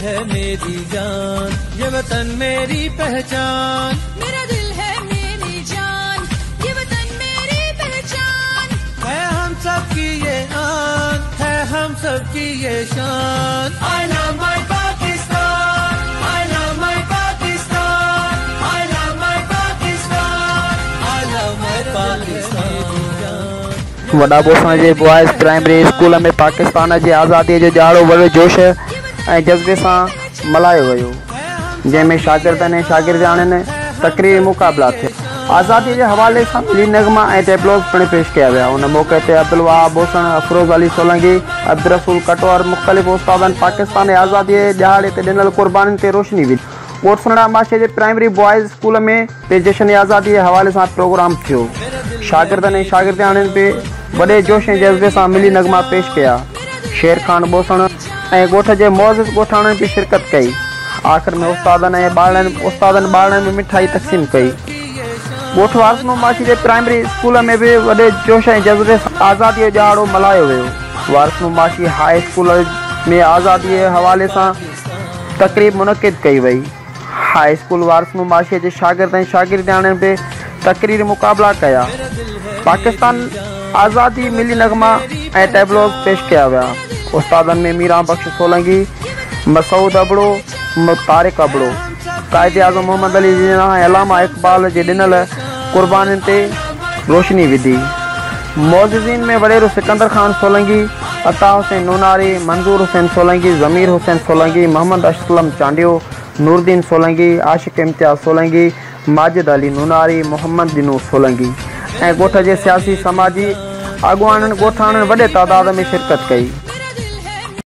है मेरी जान, ये वतन मेरी पहचान। मेरा दिल है मेरी जान, ये वतन मेरी पहचान। है हम सबकी ये आन, है हम सबकी ये शान। I love my Pakistan, I love my Pakistan, I love my Pakistan, I love my Pakistan। वॾा बोसण जे बॉयज़ प्राइमरी स्कूल में पाकिस्तान जी आज़ादीअ जो ॾियारो वॾे जोश ऐं जज़्बे सां मल्हायो वियो, जंहिंमें शागिर्दनि ऐं शागिर्दियाणियुनि तक़रीरी मुक़ाबला थिया। आज़ादीअ जे हवाले सां मिली नगमा ऐं टेबलोज़ पिणु पेश कया विया। उन मौक़े ते अब्दुल वहाब बोसण, अफरोज़ अली सोलंकी, अब्दुल रसूल कटवर मुख़्तलिफ़ उस्तादनि पाकिस्तान जी आज़ादीअ जे ॾियारे ते ॾिनल क़ुर्बानीनि ते रोशनी विधी। कोटसनड़ा माशे जे प्राइमरी बॉयज़ स्कूल में ते जश्न आज़ादी जे हवाले सां प्रोग्राम थियो। शागिर्दनि ऐं शागिर्दियाणियुनि पे वॾे जोश ऐं जज़्बे सां मिली नगमा पेश कया। शेर खान बोसण ऐं ॻोठ जे मुअज़्ज़िज़ ॻोठाणनि बि शिरकत कई। आख़िर में उस्तादनि ॿारनि में मिठाई तक़सीम कई। ॻोठ वारसनो माशी जे प्राइमरी स्कूल में बि वॾे जोश ऐं जज़्बे सां आज़ादीअ जो ॾियारो मल्हायो वियो। वारसनो माशी हाई स्कूल में आज़ादीअ जे हवाले सां तक़रीब मुनक़िद कई वई। हाई स्कूल वारसनो माशी जे शागिर्द ऐं शागिर्दियाणियुनि बि तक़रीरी मुक़ाबला कया। पाकिस्तान आज़ादी मिली नगमा ऐं टेबलोज़ पेश कया विया। उस्तादनि में मीरा बख्श सोलंकी, मसूद अबड़ो, तारिक अबड़ो, कायदे आज़म मोहम्मद अली जिन्ना ऐं अलामा इक़बाल जे ॾिनल क़ुर्बानीनि ते रोशनी विधी। मौज़ज़ीन में वॾेरो सिकंदर खान सोलंकी, अता हुसैन नूनारी, मंज़ूर हुसैन सोलंकी, ज़मीर हुसैन सोलंकी, मोहम्मद असलम चांडियो, नूरदीन सोलंकी, आशिक़ इम्तियाज़ सोलंकी, माजिद अली नूनारी, मोहम्मद दिनू सोलंकी ऐं ॻोठ जे सियासी समाजी अॻुवाननि ॻोठाणनि वॾे तादाद में शिरकत कई।